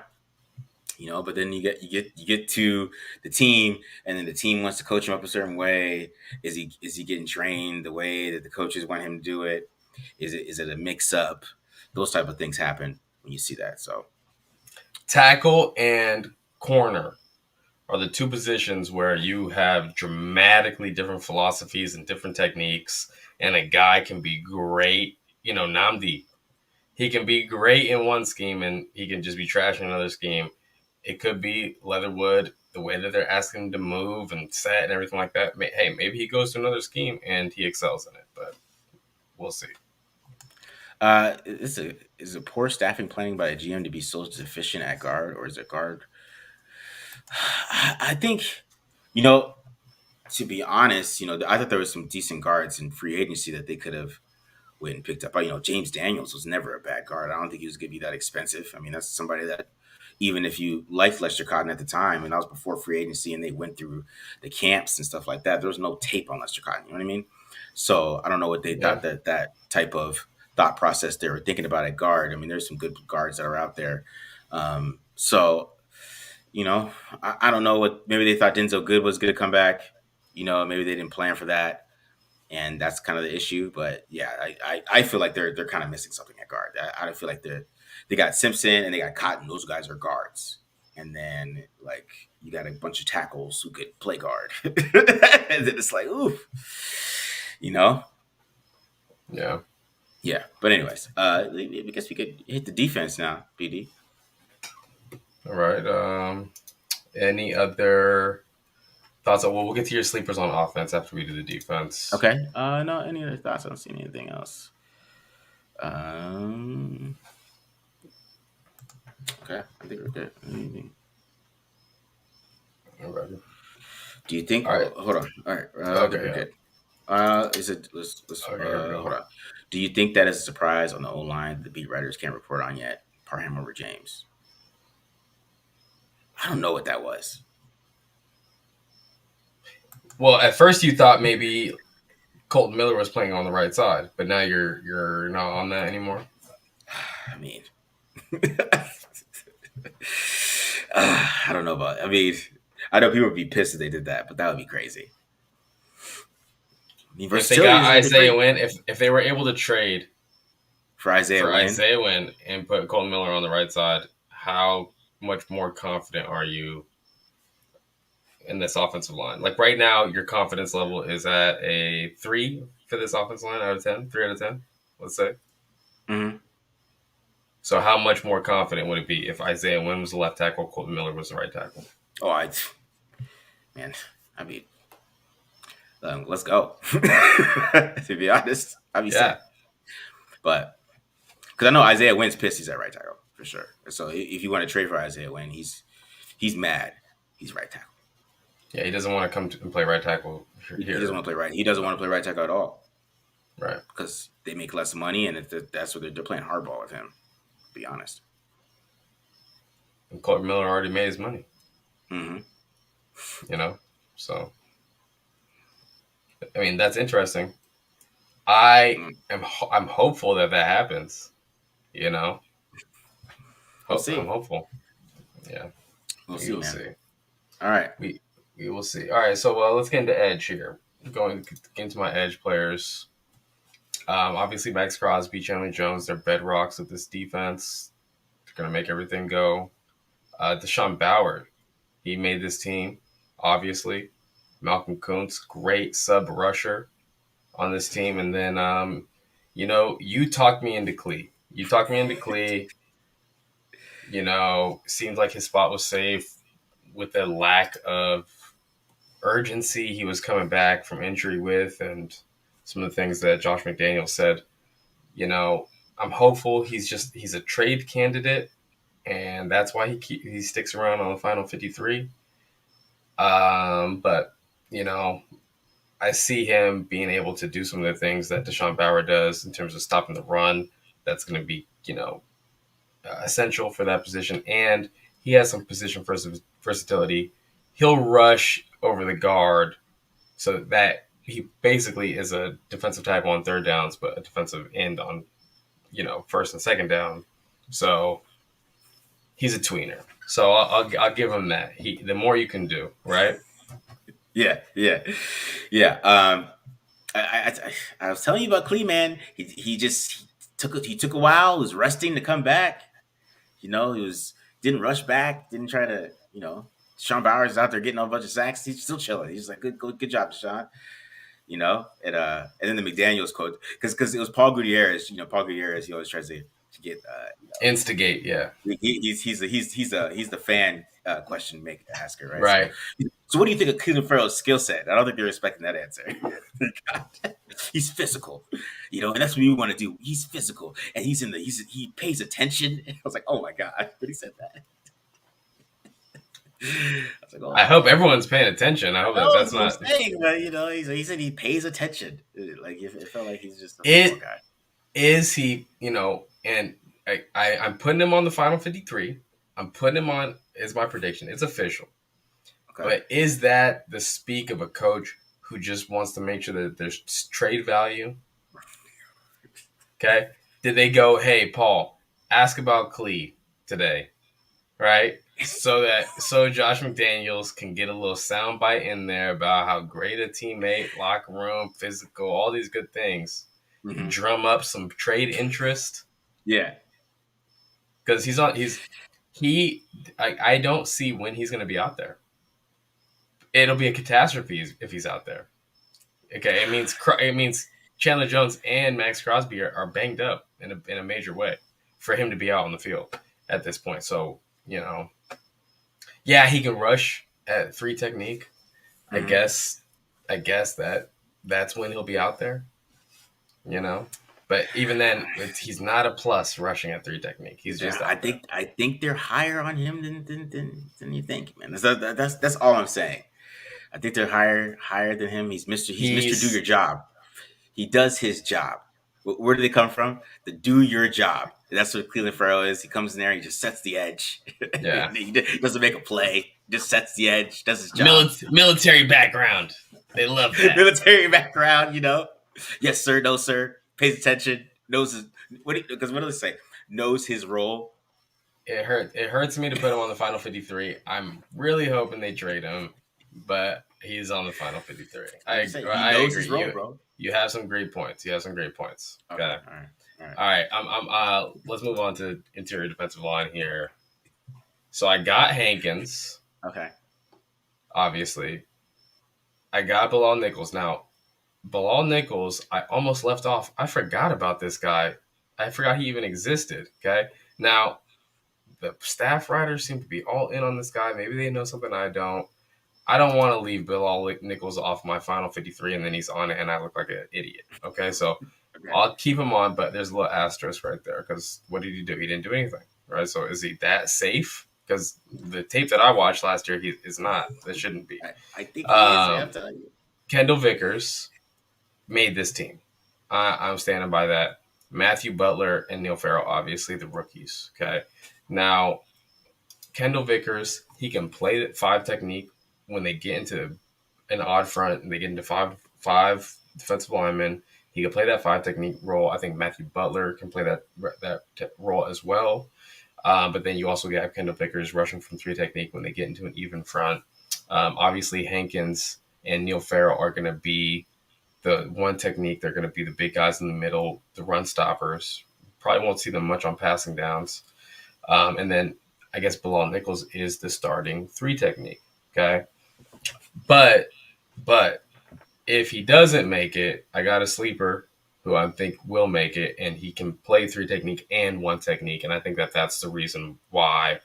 But then you get to the team, and then the team wants to coach him up a certain way. Is he getting trained the way that the coaches want him to do it? Is it a mix up? Those type of things happen when you see that. So Tackle and corner are the two positions where you have dramatically different philosophies and different techniques, and a guy can be great. Namdi, he can be great in one scheme, and he can just be trash in another scheme. It could be Leatherwood, the way that they're asking him to move and set and everything like that. Hey, maybe he goes to another scheme and he excels in it, but we'll see. is it poor staffing planning by a GM to be so deficient at guard, or is it guard? I think you know to be honest, I thought there was some decent guards in free agency that they could have went and picked up. James Daniels was never a bad guard. I don't think he was going to be that expensive. I mean, that's somebody that even if you liked Lester Cotton at the time, and that was before free agency, and they went through the camps and stuff like that, there was no tape on Lester Cotton. You know what I mean? So I don't know what they Yeah. thought that type of thought process they were thinking about at guard. I mean, there's some good guards that are out there. So you know, I don't know what maybe they thought Denzel Good was going to come back. Maybe they didn't plan for that, and that's kind of the issue. But yeah, I feel like they're kind of missing something at guard. I don't feel like they got Simpson and they got Cotton. Those guys are guards, and then like you got a bunch of tackles who could play guard, and then it's like oof, you know. Yeah. Yeah, but anyways, I guess we could hit the defense now, BD. All right. Any other thoughts? Well, we'll get to your sleepers on offense after we do the defense. Okay. No, any other thoughts? I don't see anything else. Um. Okay, I think we're good. Anything? All right. Do you think? All right. Hold on. All right. Okay, Okay. we're Yeah. good. Is it? Let's Okay. Here we hold go. on. Do you think that is a surprise on the O line that the beat writers can't report on yet? Parham over James. I don't know what that was. Well, at first you thought maybe Colton Miller was playing on the right side, but now you're not on that anymore. I mean, I don't know about. I mean, I know people would be pissed if they did that, but that would be crazy. I mean, If they versatility got isn't that Isaiah great Wynn, if they were able to trade for Isaiah for Wynn. Isaiah Wynn and put Colton Miller on the right side, how much more confident are you in this offensive line? Like right now, your confidence level is at a 3 for this offensive line out of 10, 3 out of 10, let's say. Mm-hmm. So how much more confident would it be if Isaiah Wynn was the left tackle, Colton Miller was the right tackle? Oh, man, I mean, let's go. To be honest, I'd be Yeah. set. But because I know Isaiah Wynn's pissed, he's at right tackle for sure. So if you want to trade for Isaiah Wynn, he's mad. He's right tackle. Yeah, he doesn't want to come and play right tackle He here. doesn't want to play right. He doesn't want to play right tackle at all Right. because they make less money, and that's what they're playing hardball with him. To be honest. And Colton Miller already made his money, Mm-hmm. So, I mean, that's interesting. I'm hopeful that happens, you know? We'll see. I'm hopeful. Yeah. We'll We see, will man. see. All right. We will see. All right, so let's get into edge here. Going into my edge players. Obviously, Max Crosby, Chandler Jones, they're bedrocks of this defense. They're going to make everything go. Deshaun Bauer, he made this team, obviously. Malcolm Kuntz, great sub rusher on this team. And then, you talked me into Klee. You talked me into Klee. Seemed like his spot was safe with the lack of urgency he was coming back from injury with, and some of the things that Josh McDaniel said. You know, I'm hopeful he's a trade candidate, and that's why he sticks around on the final 53. But you know, I see him being able to do some of the things that Deshaun Bauer does in terms of stopping the run. That's going to be essential for that position, and he has some position versatility. He'll rush over the guard, so that he basically is a defensive tackle on third downs, but a defensive end on first and second down. So he's a tweener. So I'll give him that. The more you can do, right? Yeah, yeah, yeah. I was telling you about Klee, man. He took a while. He was resting to come back. He was didn't rush back. Didn't try to. Sean Bowers is out there getting a bunch of sacks. He's still chilling. He's like, good job, Sean. And then the McDaniel's quote, because it was Paul Gutierrez. Paul Gutierrez. He always tries to get Instigate, yeah. he's the fan question make asker, right? So Right. so what do you think of Cleveland Farrell's skill set? I don't think they're expecting that answer. He's physical, and that's what we want to do. He's physical, and he pays attention. I was like, oh my god, when he said that, I was like, oh I my hope god. everyone's paying attention. I hope No, that's that's what I'm not saying. But he said he pays attention. Like it felt like he's just a football it. guy. Is he? And I'm putting him on the final 53. I'm putting him on is my prediction. It's official. Okay. But is that the speak of a coach who just wants to make sure that there's trade value? Okay. Did they go, hey, Paul, ask about Klee today, right? So Josh McDaniels can get a little soundbite in there about how great a teammate, locker room, physical, all these good things, and Hmm. drum up some trade interest Yeah. because he's on. I don't see when he's going to be out there. It'll be a catastrophe if he's out there. Okay, it means Chandler Jones and Max Crosby are banged up in a major way for him to be out on the field at this point. So yeah, he can rush at three technique. I Hmm. guess I guess that's when he'll be out there. You know, but even then, he's not a plus rushing at three technique. He's Yeah, just I out there. think I think they're higher on him than you think, man. That's all I'm saying. I think they're higher than him. He's Mr. Do Your He's Job. He does his job. Where do they come from? The do your job. That's what Cleveland Farrell is. He comes in there, he just sets the edge. yeah, He doesn't make a play. Just sets the edge. Does his job. military background. They love that. Military background. Yes, sir. No, sir. Pays attention. Knows his because what do they say? Knows his role. It hurts me to put him on the final 53. I'm really hoping they trade him, but he's on the final 53. I'm I just saying he I knows agree. his role, You bro. you have some great points. You have some great points. Okay. Okay. All right. All right. All right. Let's move on to interior defensive line here. So I got Hankins, Okay. obviously. I got Bilal Nichols. Now, Bilal Nichols, I almost left off. I forgot about this guy. I forgot he even existed. Okay. Now, the staff writers seem to be all in on this guy. Maybe they know something I don't. I don't want to leave Bilal Nichols off my final 53 and then he's on it and I look like an idiot. Okay. So Okay. I'll keep him on, but there's a little asterisk right there because what did he do? He didn't do anything. Right. So is he that safe? Because the tape that I watched last year, he is not. That shouldn't be. I think he is, man. I'm Um, telling you. Kendall Vickers made this team. I'm standing by that. Matthew Butler and Neil Farrell, obviously the rookies. Okay. Now, Kendall Vickers, he can play five technique when they get into an odd front and they get into five defensive linemen. He can play that five technique role. I think Matthew Butler can play that role as well. But then you also get Kendall Vickers rushing from three technique when they get into an even front. Obviously, Hankins and Neil Farrell are going to be the one technique, they're going to be the big guys in the middle, the run stoppers. Probably won't see them much on passing downs. And then I guess Bilal Nichols is the starting three technique. Okay. But, but if he doesn't make it, I got a sleeper who I think will make it, and he can play three technique and one technique. And I think that that's the reason why,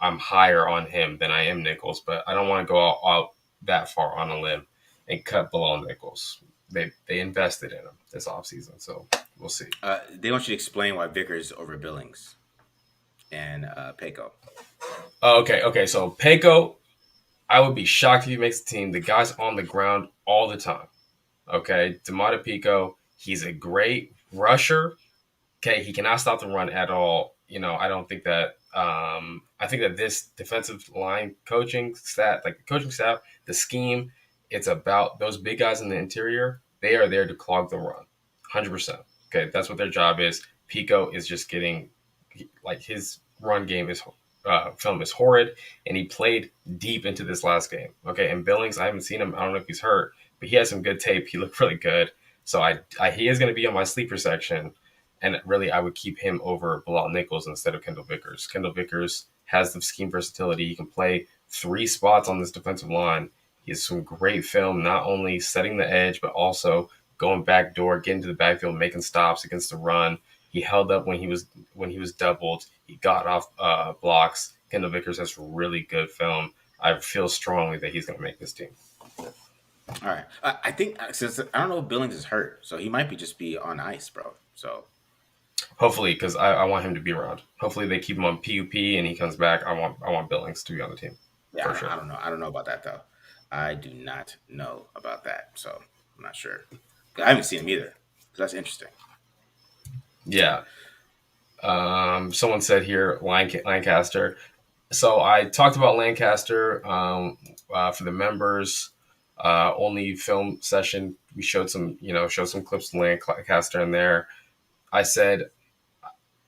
I'm higher on him than I am Nichols, but I don't want to go out that far on a limb and cut below Nichols. They invested in him this offseason, so we'll see. They want you to explain why Vickers over Billings and Payco. Okay. So Peko, I would be shocked if he makes the team. The guy's on the ground all the time. Okay, Demata Pico, he's a great rusher. Okay, he cannot stop the run at all. I don't think that. I think that this defensive line coaching staff, like the coaching staff, the scheme, it's about those big guys in the interior. They are there to clog the run, 100%. Okay, that's what their job is. Pico is just getting, like, his run game is film is horrid, and he played deep into this last game. Okay, and Billings, I haven't seen him. I don't know if he's hurt, but he has some good tape. He looked really good. So he is going to be on my sleeper section. And really, I would keep him over Bilal Nichols instead of Kendall Vickers. Kendall Vickers has the scheme versatility. He can play three spots on this defensive line. He has some great film, not only setting the edge, but also going back door, getting to the backfield, making stops against the run. He held up when he was doubled. He got off blocks. Kendall Vickers has really good film. I feel strongly that he's going to make this team. All right, I think since I don't know if Billings is hurt, so he might be on ice, bro. So Hopefully, because I want him to be around. Hopefully, they keep him on PUP and he comes back. I want Billings to be on the team yeah, for sure. I don't know. I don't know about that though. I do not know about that, so I'm not sure. I haven't seen him either. So that's interesting. Yeah. Someone said here Lancaster. So I talked about Lancaster for the members only film session. We showed some clips of Lancaster in there. I said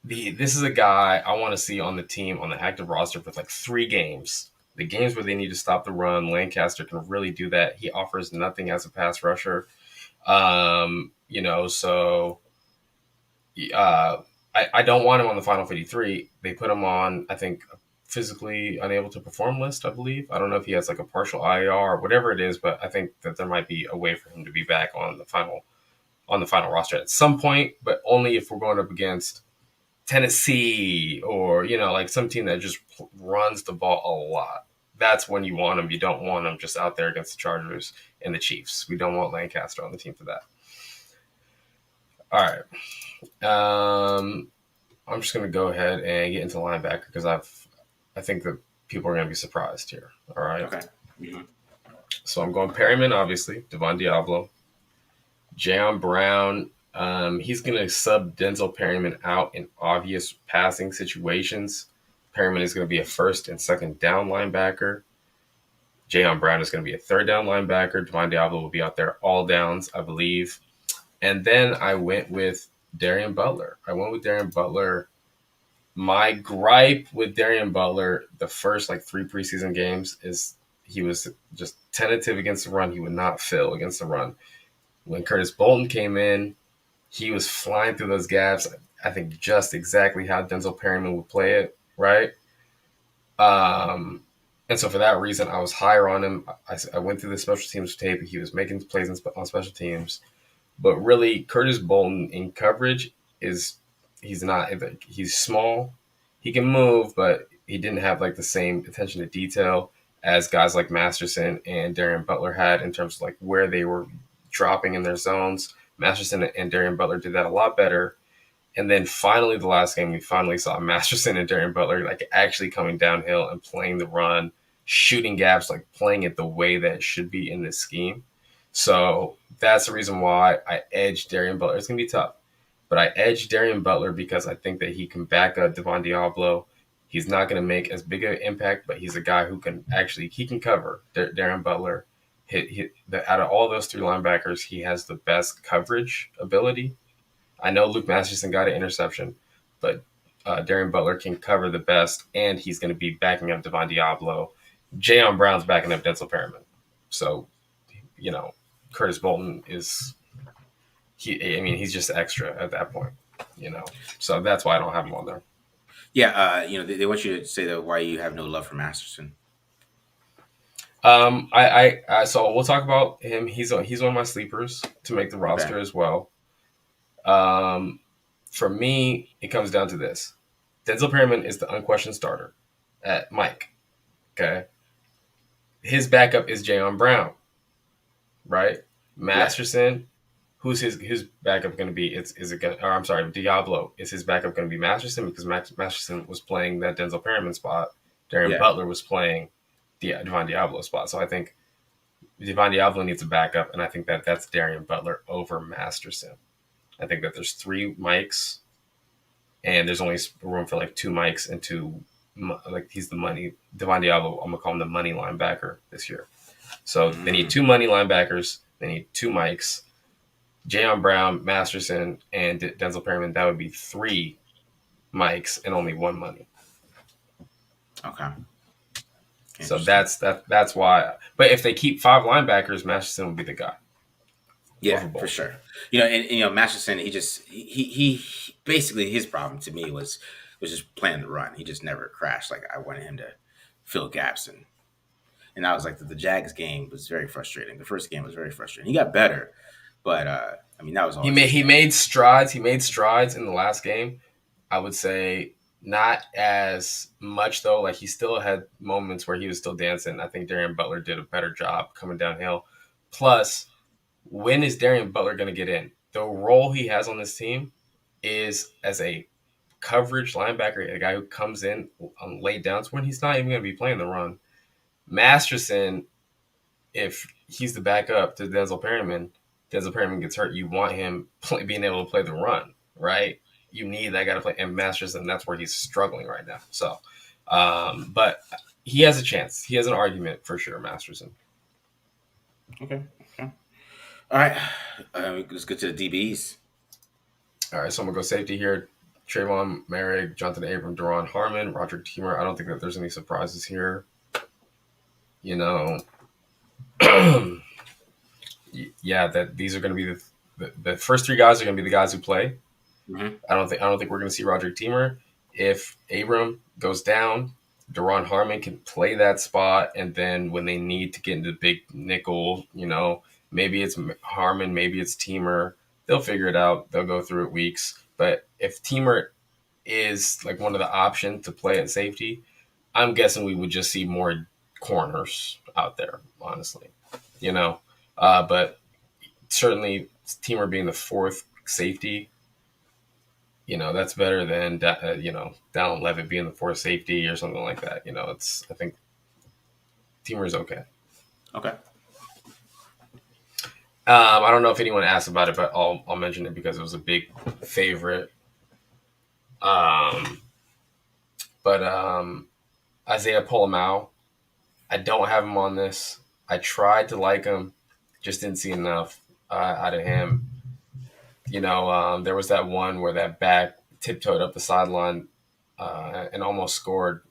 this is a guy I want to see on the team on the active roster for like 3 games. The games where they need to stop the run, Lancaster can really do that. He offers nothing as a pass rusher. So I don't want him on the final 53. They put him on, I think, physically unable to perform list, I believe. I don't know if he has like a partial IR or whatever it is, but I think that there might be a way for him to be back on the final roster at some point, but only if we're going up against Tennessee or like some team that just runs the ball a lot. That's when you want him. You don't want him just out there against the Chargers and the Chiefs. We don't want Lancaster on the team for that. All right. I'm just going to go ahead and get into linebacker because I think that people are going to be surprised here. All right. Okay. Mm-hmm. So I'm going Perryman, obviously, Devon Diablo, Jayon Brown. He's going to sub Denzel Perryman out in obvious passing situations. Perryman is going to be a first and second down linebacker. Jayon Brown is going to be a third down linebacker. Devon Diablo will be out there all downs, I believe. And then I went with Darian Butler. My gripe with Darian Butler, the first 3 preseason games, is he was just tentative against the run. He would not fill against the run. When Curtis Bolton came in, he was flying through those gaps. I think just exactly how Denzel Perryman would play it, right? And so for that reason, I was higher on him. I went through the special teams tape. He was making plays on special teams. But really, Curtis Bolton in coverage he's not, he's small. He can move, but he didn't have the same attention to detail as guys like Masterson and Darian Butler had in terms of where they were dropping in their zones. Masterson and Darian Butler did that a lot better. And then finally, the last game, we finally saw Masterson and Darian Butler actually coming downhill and playing the run, shooting gaps, playing it the way that it should be in this scheme. So that's the reason why I edged Darian Butler. It's going to be tough, but I edged Darian Butler because I think that he can back up Devon Diablo. He's not going to make as big an impact, but he's a guy who he can cover. Darian Butler, out of all those 3 linebackers, he has the best coverage ability. I know Luke Masterson got an interception, but Darian Butler can cover the best, and he's going to be backing up Devon Diablo. Jayon Brown's backing up Denzel Perryman. So, Curtis Bolton is he. I mean, he's just extra at that point, you know. So that's why I don't have him on there. Yeah, they want you to say that why you have no love for Masterson. So we'll talk about him. He's one of my sleepers to make the Okay. roster as well. Um, for me, it comes down to this: Denzel Perryman is the unquestioned starter at Mike. Okay, his backup is Jayon Brown, right? Yeah. Masterson, who's his backup going to be? Is it going? Or I'm sorry, Diablo. Is his backup going to be Masterson because Masterson was playing that Denzel Perryman spot. Darian Yeah. Butler was playing the Devon Diablo spot. So I think Devon Diablo needs a backup, and I think that's Darian Butler over Masterson. I think that there's three mics, and there's only room for like two mics and two. Like he's the money. Devon Diablo, I'm gonna call him the money linebacker this year. So they need Mm, two money linebackers. They need two mics. Jayon Brown, Masterson, and Denzel Perryman. That would be three mics and only one money. okay. So Interesting. that's why. But if they keep five linebackers, Masterson would be the guy Yeah, over for Bolton. sure. Masterson, he basically his problem to me was just playing the run. He just never crashed. Like I wanted him to fill gaps and I was like the Jags game was very frustrating. The first game was very frustrating. He got better, but I mean that was He always made his he thing. made strides. He made strides in the last game. I would say not as much though. Like he still had moments where he was still dancing. I think Darian Butler did a better job coming downhill. Plus, when is Darian Butler going to get in? The role he has on this team is as a coverage linebacker, a guy who comes in on late downs when he's not even going to be playing the run. Masterson, if he's the backup to Denzel Perryman gets hurt, you want him being able to play the run, right? You need that guy to play. And Masterson, that's where he's struggling right now. So, but he has a chance. He has an argument for sure, Masterson. Okay. Okay. All right. Let's get to the DBs. All right, so I'm going to go safety here. Trayvon Merrick, Jonathan Abram, Deron Harmon, Roger Teamer. I don't think that there's any surprises here. You know, yeah, that these are going to be the first three guys are going to be the guys who play. Hmm. I don't think we're going to see Roger Teamer. If Abram goes down, Deron Harmon can play that spot, and then when they need to get into the big nickel, maybe it's Harmon, maybe it's Teamer. They'll figure it out. They'll go through it weeks. But if Teamer is like one of the options to play at safety, I'm guessing we would just see more corners out there, honestly. You know, but certainly Teamer being the fourth safety, that's better than Dallin Levitt being the fourth safety or something like that. I think Teamer is okay. Okay. I don't know if anyone asked about it, but I'll mention it because it was a big favorite. Um, but Isaiah Polamau, I don't have him on this. I tried to like him, just didn't see enough out of him. There was that one where that back tiptoed up the sideline and almost scored.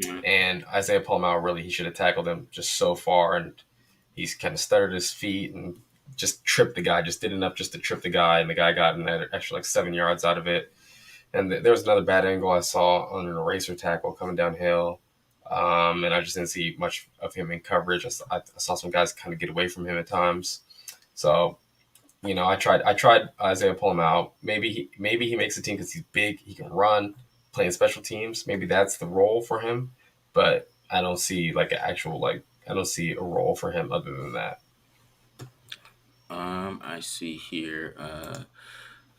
Hmm. And Isaiah Polamau, really, he should have tackled him just so far, and he's kind of stuttered his feet and just tripped the guy. Just did enough just to trip the guy, and the guy got an extra like 7 yards out of it. And there was another bad angle I saw on an eraser tackle coming downhill. And I just didn't see much of him in coverage. I saw some guys kind of get away from him at times. So I tried Isaiah pulling him out. Maybe he makes the team because he's big. He can run, playing special teams. Maybe that's the role for him. But I don't see like an actual I don't see a role for him other than that. I see here.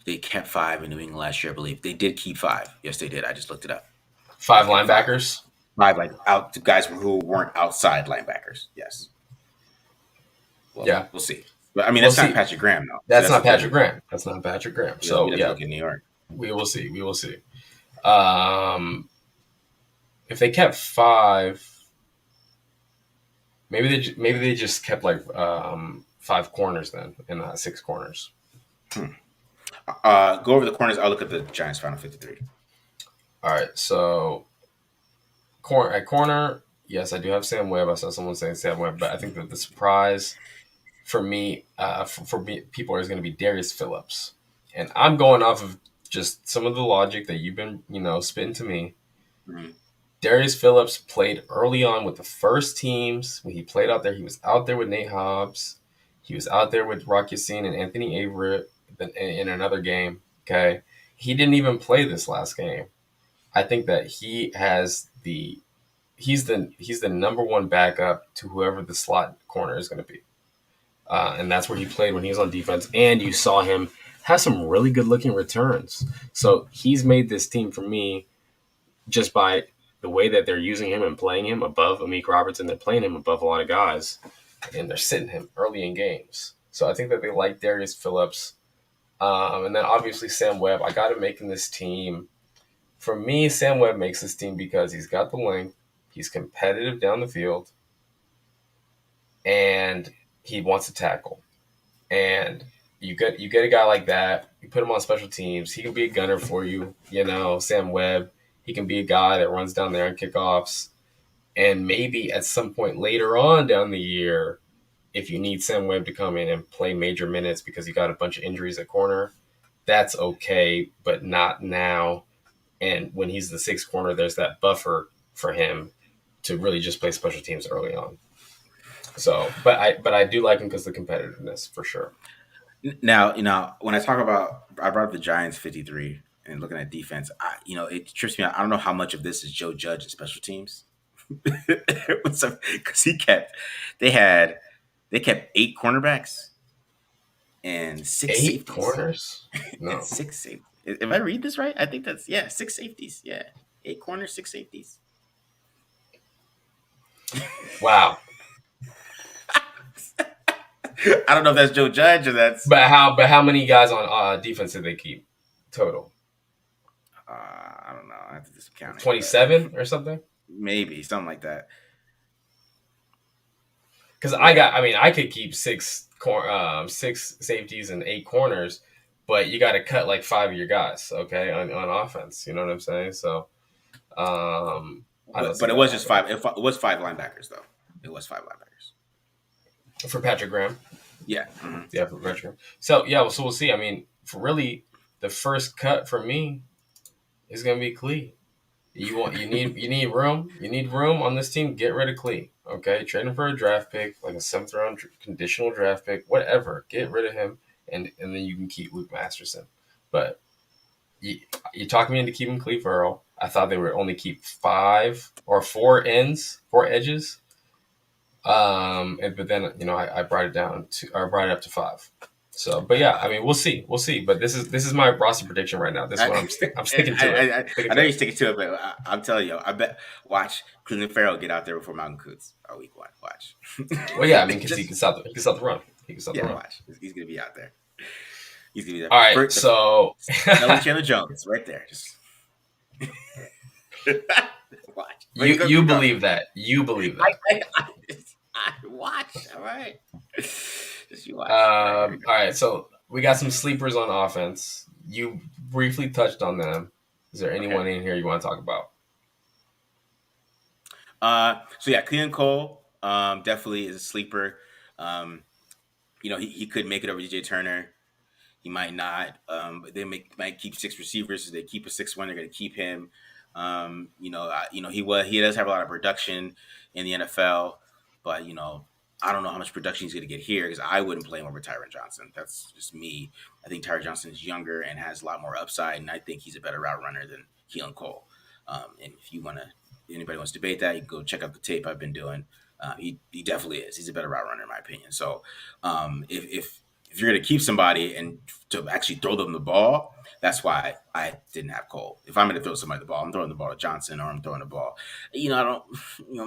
They kept five in New England last year, I believe. They did keep five. Yes, they did. I just looked it up. They Five kept five. linebackers. Five like out guys who weren't outside linebackers. Yes. Well, Yeah, we'll see. But I mean, we'll that's not see. Patrick Graham though. So That's that's the not thing. Patrick Graham. That's not Patrick Graham. We'd So have to yeah, look in New York. we will see. We will see. Um, if they kept five, maybe they just kept like five corners then and not six corners. Hmm. Go over the corners. I'll look at the Giants' final 53. All right, so at corner, yes, I do have Sam Webb. I saw someone saying Sam Webb, but I think that the surprise for me, for me, people are going to be Darius Phillips, and I'm going off of just some of the logic that you've been, spitting to me. Mhm. Darius Phillips played early on with the first teams. When he played out there, he was out there with Nate Hobbs. He was out there with Rock Ya-Sin and Anthony Averett in another game. Okay. He didn't even play this last game. I think that he's the number one backup to whoever the slot corner is going to be. And that's where he played when he was on defense. And you saw him have some really good looking returns. So he's made this team for me just by the way that they're using him and playing him above Amik Robertson. They're playing him above a lot of guys, and they're sitting him early in games. So I think that they like Darius Phillips. And then obviously Sam Webb. I got him making this team. For me, Sam Webb makes this team because he's got the length, he's competitive down the field, and he wants to tackle. And you get a guy like that. You put him on special teams. He can be a gunner for you. Sam Webb. He can be a guy that runs down there on kickoffs. And maybe at some point later on down the year, if you need Sam Webb to come in and play major minutes because you got a bunch of injuries at corner, that's okay, but not now. And when he's the sixth corner, there's that buffer for him to really just play special teams early on. So, but I do like him because of the competitiveness for sure. Now, when I talk about, I brought up the Giants 53 and looking at defense, it trips me out. I don't know how much of this is Joe Judge and special teams. Because they had, they kept 8 cornerbacks and 6 safeties. Corners? And No. 6 safeties. If I read this right, I think that's, yeah, 6 safeties. Yeah. 8 corners, 6 safeties. Wow. I don't know if that's Joe Judge or that's But how many guys on defense did they keep total? I don't know. I have to do some counting, but 27 or something? maybe something like that. Because Yeah. I could keep six safeties and 8 corners, but you got to cut like 5 of your guys, okay, on offense. You know what I'm saying? So I don't But see it that was just happening 5. It was 5 linebackers though. It was 5 linebackers. for Patrick Graham. Yeah. Hmm. Yeah, for Patrick Graham. So yeah, so we'll see. I mean, for really, the first cut for me is gonna be Clee. You need room. You need room on this team. Get rid of Clee. Okay, trade him for a draft pick, like a seventh round conditional draft pick, whatever. Get rid of him, and then you can keep Luke Masterson. But you talked me into keeping Cleve Earl. I thought they would only keep 4 edges. But then I brought it down to, or brought it up to 5. So, but yeah, I mean, we'll see. But this is my roster prediction right now. This is I, what I'm sticking to it. Sticking I know to you're it. sticking to it, but I'm telling you, I bet watch Cleveland Farrell get out there before Malcolm Kutz week 1. Watch. Well, yeah, I mean, because he Just can stop the he can stop the run. He can stop the yeah, run. watch. He's gonna be out there. He's gonna be there. All right, For so Melvin Chandler Jones, right there. Just watch. But you you regardless, believe that? You believe I, that? I, I watch. All right. Just you watch. All right, here we go. All right, so we got some sleepers on offense. You briefly touched on them. Is there Okay. anyone in here you want to talk about? So yeah, Clean Cole definitely is a sleeper. Um, he could make it over DJ Turner. He might not. But they might keep 6 receivers. If they keep a 6-1, they're going to keep him. He does have a lot of production in the NFL, but I don't know how much production he's going to get here because I wouldn't play him over Tyron Johnson. That's just me. I think Tyron Johnson is younger and has a lot more upside, and I think he's a better route runner than Keelan Cole. And if anybody wants to debate that, you can go check out the tape I've been doing. He definitely is. He's a better route runner in my opinion. So if you're going to keep somebody and to actually throw them the ball, that's why I didn't have Cole. If I'm going to throw somebody the ball, I'm throwing the ball to Johnson or I'm throwing the ball. I don't.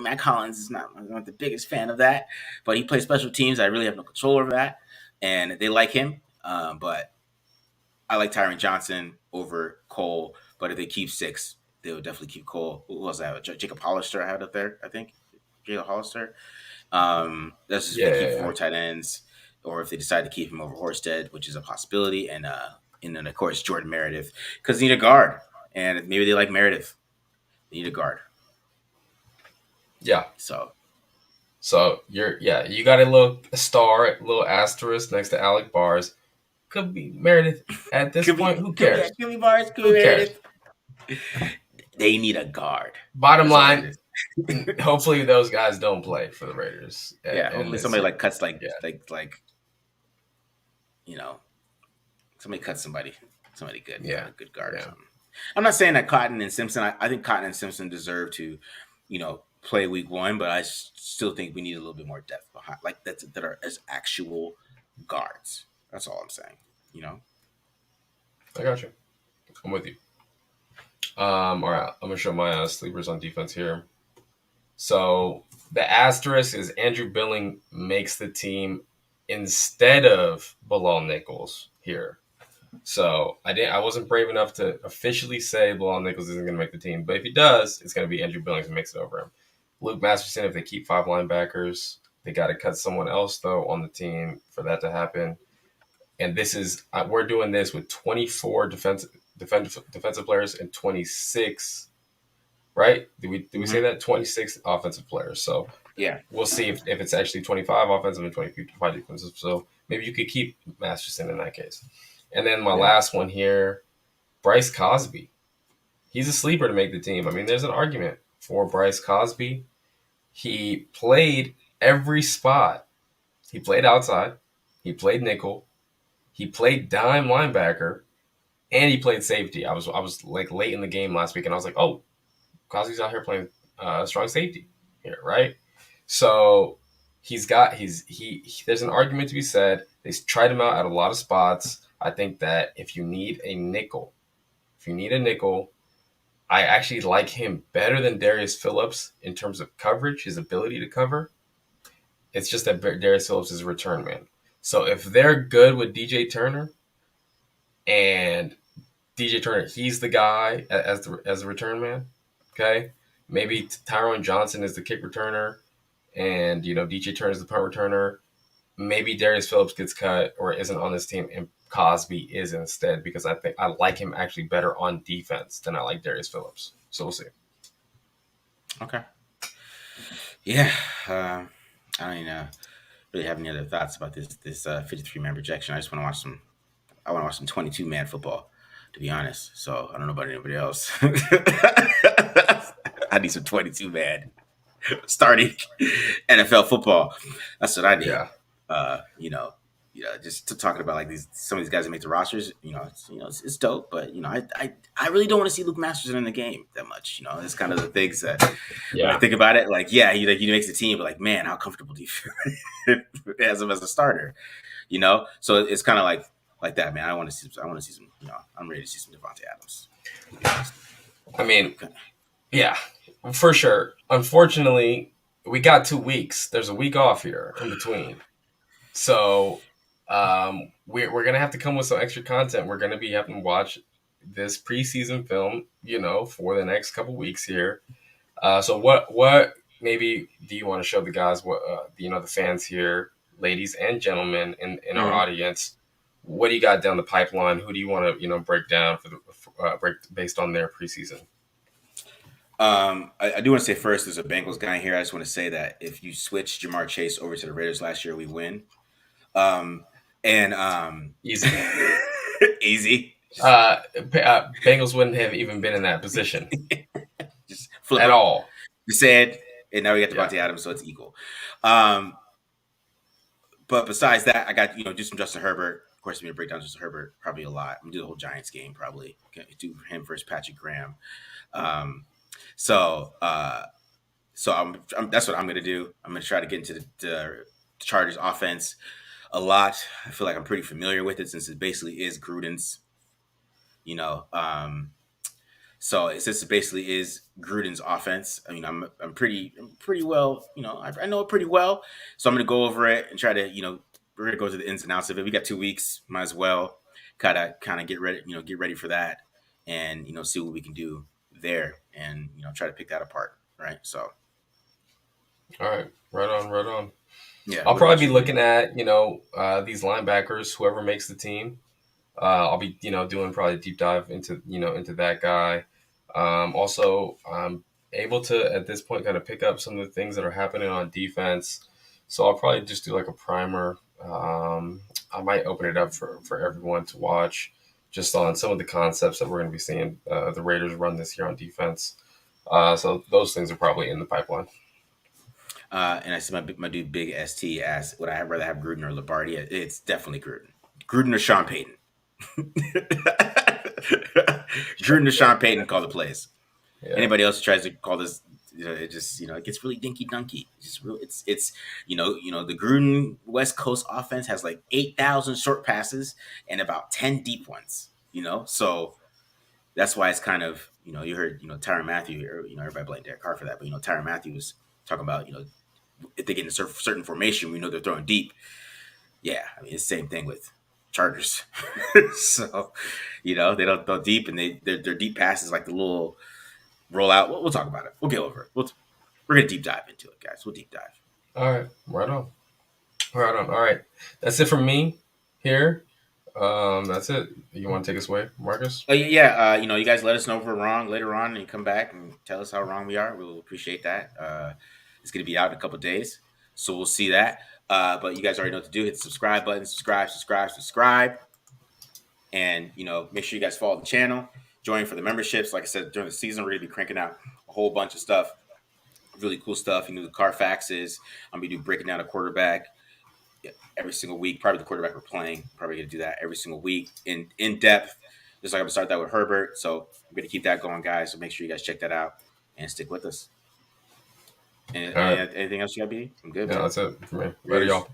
Matt Collins is not. I'm not the biggest fan of that, but he plays special teams. I really have no control over that, and they like him. But I like Tyron Johnson over Cole. But if they keep 6, they would definitely keep Cole. Who else I have? Jacob Hollister I had up there. I think Jacob Hollister. That's just if Yeah, they yeah, keep yeah. 4 tight ends, or if they decide to keep him over Horsted, which is a possibility, and then of course Jordan Meredith because they need a guard, and maybe they like Meredith. They need a guard. Yeah. So So you got a little star, a little asterisk next to Alec Bars. Could be Meredith at this point. Who cares? Could be Bars, could be Who cares? Meredith. They need a guard. Bottom That's all it line, is. hopefully those guys don't play for the Raiders Yeah, in hopefully this somebody year. like cuts Yeah, you know somebody cuts somebody good for yeah, a good guard or yeah. something. I'm not saying that Cotton and Simpson. I think Cotton and Simpson deserve to, play week one, but I still think we need a little bit more depth behind, like that are as actual guards. That's all I'm saying. You know. I got you. I'm with you. All right, I'm gonna show my sleepers on defense here. So the asterisk is Andrew Billing makes the team instead of Bilal Nichols here. So I wasn't brave enough to officially say Bilal Nichols isn't going to make the team, but if he does, it's going to be Andrew Billings who makes it over him. Luke Masterson, if they keep 5 linebackers, they got to cut someone else though on the team for that to happen. And this is we're doing this with 24 defensive players and 26, right? Did we say Hmm. that 26 offensive players? So Yeah. we'll see if it's actually 25 offensive and 25 defensive. So maybe you could keep Masterson in that case. And then my Yeah. last one here, Bryce Cosby. He's a sleeper to make the team. I mean, there's an argument for Bryce Cosby. He played every spot. He played outside. He played nickel. He played dime linebacker, and he played safety. I was like late in the game last week, and I was like, oh, Cosby's out here playing strong safety here, right? So there's an argument to be said. They tried him out at a lot of spots. I think that if you need a nickel, I actually like him better than Darius Phillips in terms of coverage, his ability to cover. It's just that Darius Phillips is a return man. So if they're good with DJ Turner and DJ Turner, he's the guy as the return man. Okay, maybe Tyrone Johnson is the kick returner, and DJ Turner is the punt returner. Maybe Darius Phillips gets cut or isn't on this team, and Cosby is instead because I think I like him actually better on defense than I like Darius Phillips. So we'll see. Okay. Yeah. I don't even really have any other thoughts about this 53 man projection. I just want to watch some. I want to watch some 22 man football, to be honest. So I don't know about anybody else. I need some 22 man starting NFL football. That's what I need. Yeah, Uh, you know, just to talking about like some of these guys that make the rosters. It's dope. But I really don't want to see Luke Masters in the game that much. It's kind of the things that when I yeah. think about it, like he makes the team, but like man, how comfortable do you feel as him as a starter? So it's kind of like that, man. I want to see some. I'm ready to see some Devontae Adams. To be honest. I mean, yeah, for sure. Unfortunately, we got 2 weeks. There's a week off here in between, so we're gonna have to come with some extra content. We're gonna be having to watch this preseason film, for the next couple weeks here. So what maybe do you want to show the guys? What the fans here, ladies and gentlemen in our Mhm. audience? What do you got down the pipeline? Who do you want to break down break based on their preseason? I do want to say first, there's a Bengals guy here. I just want to say that if you switch Jamar Chase over to the Raiders last year, we win. Um, and Easy. easy. Bengals wouldn't have even been in that position Just flip at it. all. You said, and now we got Yeah. Devontae Adams, so it's equal. Um, but besides that, I got do some Justin Herbert. Of course, I'm gonna break down Justin Herbert probably a lot. I'm gonna do the whole Giants game probably. Do him versus Patrick Graham. Um, so that's what I'm gonna do. I'm gonna try to get into the Chargers offense a lot. I feel like I'm pretty familiar with it since it basically is Gruden's. You know, so since it basically is Gruden's offense, I mean, I'm pretty well. I know it pretty well. So I'm gonna go over it and try to we're gonna go to the ins and outs of it. We got 2 weeks, might as well kind of get ready, get ready for that, and see what we can do there, and try to pick that apart. Right. So All right. Right on. Right on. yeah. I'll What about probably be you? What do you looking got? at these linebackers, whoever makes the team. I'll be doing probably a deep dive into that guy. Also, able to at this point kind of pick up some of the things that are happening on defense. So I'll probably just do like a primer. I might open it up for everyone to watch just on some of the concepts that we're going to be seeing the Raiders run this year on defense. So those things are probably in the pipeline. And I see my dude Big ST asked, would I rather have Gruden or Lombardi? It's definitely Gruden. Gruden or Sean Payton. Gruden or Sean Payton call the plays. Yeah. Anybody else who tries to call this, it just it gets really dinky dunky. It's just real. It's the Gruden West Coast offense has like 8,000 short passes and about 10 deep ones. So that's why it's kind of you heard Tyrann Mathieu, or everybody blamed Derek Carr for that, but Tyrann Mathieu was talking about if they get in a certain formation, we know they're throwing deep. Yeah, I mean it's the same thing with Chargers. So they don't throw deep, and their deep passes like the little roll out. We'll talk about it. We'll get over it. We're gonna deep dive into it, guys. We'll deep dive. All right. Right on. Right on. All right. That's it from me here. That's it. You want to take us away, Marcus? Oh yeah. You guys let us know if we're wrong later on, and you come back and tell us how wrong we are. We'll appreciate that. It's gonna be out in a couple of days, so we'll see that. But you guys already know what to do. Hit the subscribe button. Subscribe, and make sure you guys follow the channel. Join for the memberships. Like I said, during the season, we're gonna be cranking out a whole bunch of stuff, really cool stuff. The Carfaxes. I'm gonna be breaking down a quarterback every single week. Probably the quarterback we're playing. Probably gonna do that every single week in depth. Just like I'm gonna start that with Herbert. So I'm gonna keep that going, guys. So make sure you guys check that out and stick with us. And All right. anything else you got, B? I'm good, Yeah, man. that's it for me. Later, Raiders. y'all.